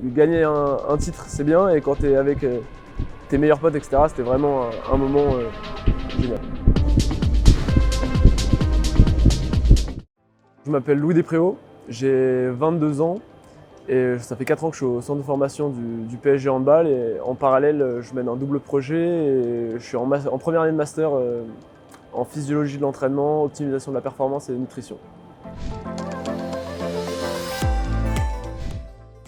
Gagner un titre, c'est bien, et quand tu es avec tes meilleurs potes, etc., c'était vraiment un moment génial. Je m'appelle Louis Despréaux, j'ai 22 ans et ça fait 4 ans que je suis au centre de formation du PSG Handball, et en parallèle je mène un double projet et je suis en première année de master en physiologie de l'entraînement, optimisation de la performance et nutrition.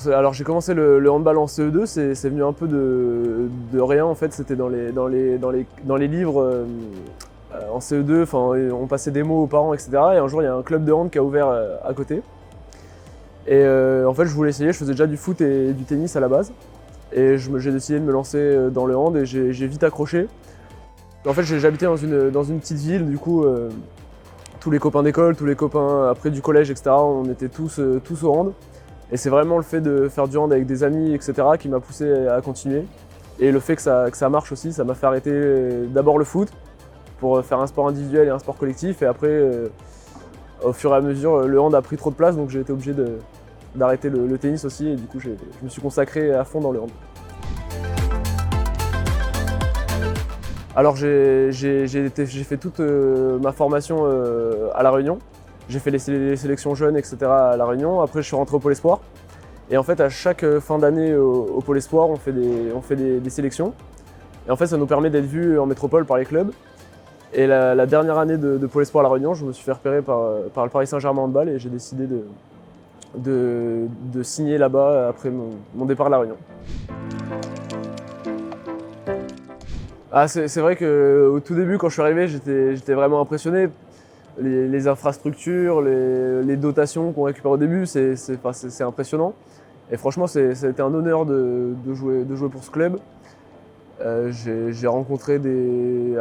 Alors j'ai commencé le handball en CE2, c'est venu un peu de rien en fait, c'était dans les livres en CE2, on passait des mots aux parents, etc. Et un jour il y a un club de hand qui a ouvert à côté. Et en fait je voulais essayer, je faisais déjà du foot et du tennis à la base. Et j'ai décidé de me lancer dans le hand et j'ai vite accroché. En fait j'habitais dans une petite ville, du coup tous les copains d'école, tous les copains après du collège, etc. On était tous au hand. Et c'est vraiment le fait de faire du hand avec des amis, etc. qui m'a poussé à continuer. Et le fait que ça marche aussi, ça m'a fait arrêter d'abord le foot pour faire un sport individuel et un sport collectif. Et après, au fur et à mesure, le hand a pris trop de place, donc j'ai été obligé d'arrêter le tennis aussi. Et du coup, je me suis consacré à fond dans le hand. Alors j'ai fait toute ma formation à La Réunion. J'ai fait les sélections jeunes, etc. à La Réunion. Après, je suis rentré au Pôle Espoir. Et en fait, à chaque fin d'année au Pôle Espoir, on fait des sélections. Et en fait, ça nous permet d'être vus en métropole par les clubs. Et la dernière année de Pôle Espoir à La Réunion, je me suis fait repérer par le Paris Saint-Germain Handball et j'ai décidé de signer là-bas après mon départ à La Réunion. Ah, c'est vrai qu'au tout début, quand je suis arrivé, j'étais vraiment impressionné. Les infrastructures, les dotations qu'on récupère au début, c'est impressionnant. Et franchement, c'était un honneur de jouer pour ce club. J'ai rencontré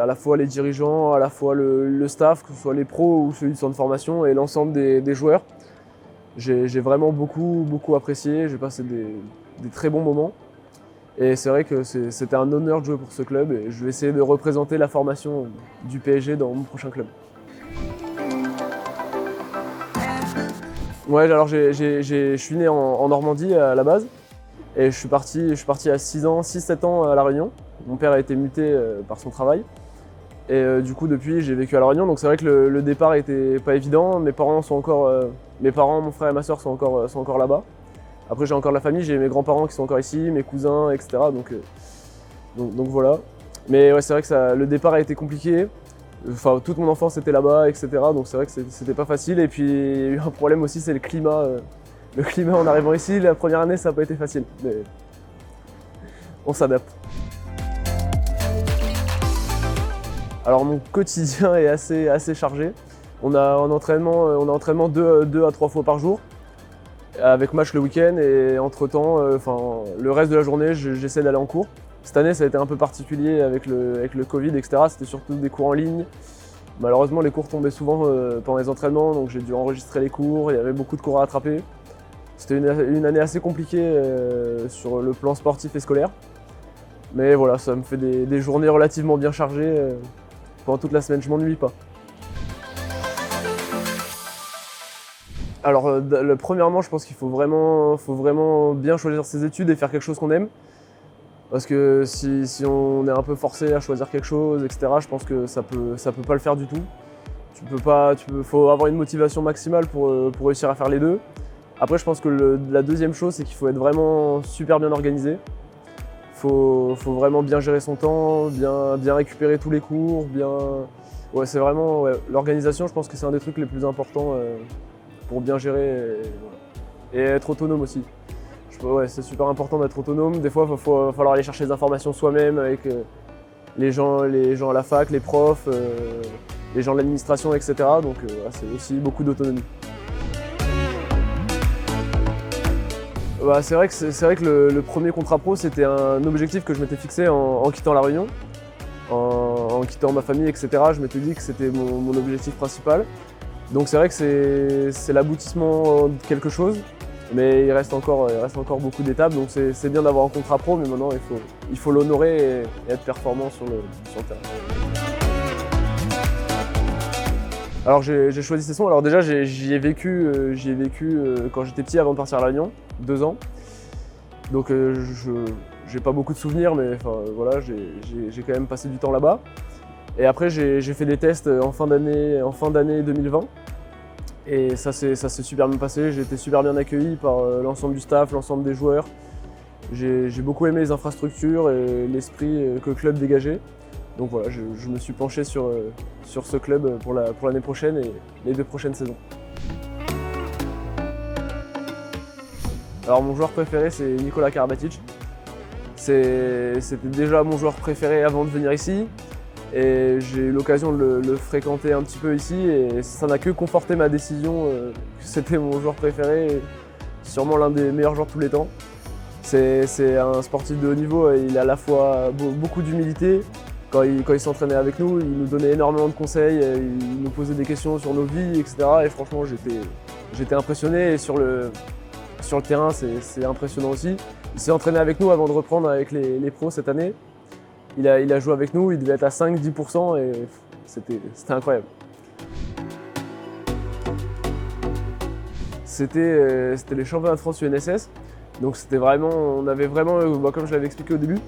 à la fois les dirigeants, à la fois le staff, que ce soit les pros ou celui du centre de formation, et l'ensemble des joueurs. J'ai vraiment beaucoup apprécié, j'ai passé des très bons moments. Et c'est vrai que c'était un honneur de jouer pour ce club, et je vais essayer de représenter la formation du PSG dans mon prochain club. Ouais, alors je suis né en Normandie à la base, et je suis parti à 6-7 ans à La Réunion. Mon père a été muté par son travail, et du coup depuis j'ai vécu à La Réunion, donc c'est vrai que le départ était pas évident. Mes parents, mon frère et ma soeur sont encore là-bas. Après j'ai encore la famille, j'ai mes grands-parents qui sont encore ici, mes cousins, etc. Donc voilà. Mais ouais, c'est vrai que le départ a été compliqué. Enfin, toute mon enfance était là-bas, etc. Donc c'est vrai que c'était pas facile. Et puis il y a eu un problème aussi, c'est le climat. Le climat en arrivant ici, la première année, ça n'a pas été facile. Mais on s'adapte. Alors mon quotidien est assez chargé. On a entraînement 2 à 3 fois par jour, avec match le week-end, et entre-temps, le reste de la journée, j'essaie d'aller en cours. Cette année, ça a été un peu particulier avec le Covid, etc. C'était surtout des cours en ligne. Malheureusement, les cours tombaient souvent pendant les entraînements, donc j'ai dû enregistrer les cours. Il y avait beaucoup de cours à rattraper. C'était une année assez compliquée sur le plan sportif et scolaire. Mais voilà, ça me fait des journées relativement bien chargées. Pendant toute la semaine, je m'ennuie pas. Alors, premièrement, je pense qu'il faut vraiment bien choisir ses études et faire quelque chose qu'on aime. Parce que si on est un peu forcé à choisir quelque chose, etc., je pense que ça peut pas le faire du tout. Faut avoir une motivation maximale pour réussir à faire les deux. Après, je pense que la deuxième chose, c'est qu'il faut être vraiment super bien organisé. Faut vraiment bien gérer son temps, bien récupérer tous les cours, Ouais, c'est vraiment l'organisation, je pense que c'est un des trucs les plus importants pour bien gérer et être autonome aussi. Ouais, c'est super important d'être autonome. Des fois, il va falloir aller chercher des informations soi-même avec les gens à la fac, les profs, les gens de l'administration, etc. Donc c'est aussi beaucoup d'autonomie. Bah, c'est vrai que le premier contrat pro, c'était un objectif que je m'étais fixé en quittant La Réunion, en quittant ma famille, etc. Je m'étais dit que c'était mon objectif principal. Donc c'est vrai que c'est l'aboutissement de quelque chose. Mais il reste encore beaucoup d'étapes, donc c'est bien d'avoir un contrat pro, mais maintenant il faut l'honorer et être performant sur le terrain. Alors j'ai choisi Cesson. Alors déjà j'y ai vécu quand j'étais petit, avant de partir à La Réunion, 2 ans. Donc j'ai pas beaucoup de souvenirs, mais enfin, voilà, j'ai quand même passé du temps là-bas. Et après j'ai fait des tests en fin d'année 2020. Et ça s'est super bien passé, j'ai été super bien accueilli par l'ensemble du staff, l'ensemble des joueurs. J'ai beaucoup aimé les infrastructures et l'esprit que le club dégageait. Donc voilà, je me suis penché sur ce club pour l'année prochaine et les 2 prochaines saisons. Alors mon joueur préféré c'est Nikola Karabatic. C'était déjà mon joueur préféré avant de venir ici. Et j'ai eu l'occasion de le fréquenter un petit peu ici et ça n'a que conforté ma décision que c'était mon joueur préféré et sûrement l'un des meilleurs joueurs de tous les temps. C'est un sportif de haut niveau, il a à la fois beaucoup d'humilité. Quand il s'entraînait avec nous, il nous donnait énormément de conseils, il nous posait des questions sur nos vies, etc. Et franchement, j'étais impressionné et sur le terrain, c'est impressionnant aussi. Il s'est entraîné avec nous avant de reprendre avec les pros cette année. Il a joué avec nous, il devait être à 5-10% et c'était incroyable. C'était les championnats de France UNSS. Donc c'était vraiment, on avait vraiment, comme je l'avais expliqué au début,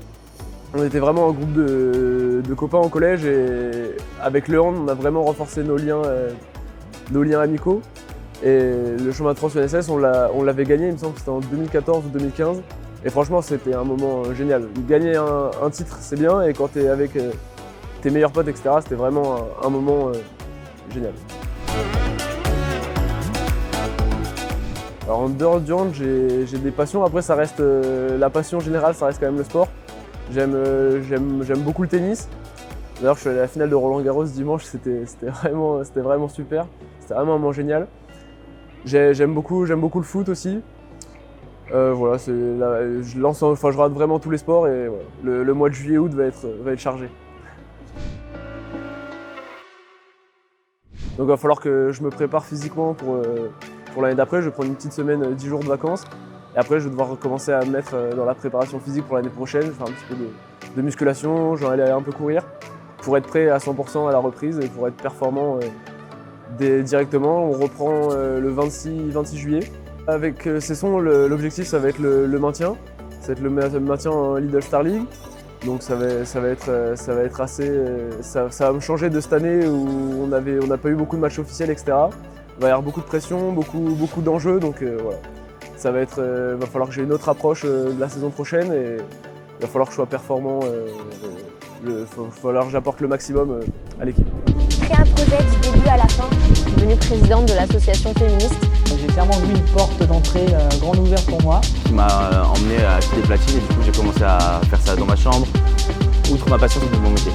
on était vraiment un groupe de copains au collège et avec le hand, on a vraiment renforcé nos liens amicaux. Et le championnat de France UNSS, on l'avait gagné, il me semble que c'était en 2014 ou 2015. Et franchement, c'était un moment génial. Gagner un titre, c'est bien, et quand tu es avec tes meilleurs potes, etc., c'était vraiment un moment génial. Alors en dehors du hand, j'ai des passions. Après, ça reste la passion générale, ça reste quand même le sport. J'aime beaucoup le tennis. D'ailleurs, je suis allé à la finale de Roland Garros dimanche, c'était vraiment super. C'était vraiment un moment génial. J'aime beaucoup le foot aussi. Voilà, je rate vraiment tous les sports et voilà, le mois de juillet-août va être chargé. Donc il va falloir que je me prépare physiquement pour l'année d'après. Je vais prendre une petite semaine, 10 jours de vacances. Et après, je vais devoir recommencer à me mettre dans la préparation physique pour l'année prochaine, faire un petit peu de musculation, j'en aller un peu courir pour être prêt à 100% à la reprise et pour être performant directement. On reprend le 26 juillet. Avec Cesson, l'objectif ça va être le maintien. Ça va être le maintien en Lidl Star League. Donc ça va être assez. Ça va me changer de cette année où on n'a pas eu beaucoup de matchs officiels, etc. Il va y avoir beaucoup de pression, beaucoup d'enjeux. Donc voilà. Ça va falloir que j'ai une autre approche de la saison prochaine et il va falloir que je sois performant. Il va falloir que j'apporte le maximum à l'équipe. Créer un projet du début à la fin. Je suis devenue présidente de l'association féministe. J'ai clairement vu une porte d'entrée grande ouverte pour moi. Qui m'a emmené à acheter des platines et du coup j'ai commencé à faire ça dans ma chambre. Outre ma passion, c'est mon métier.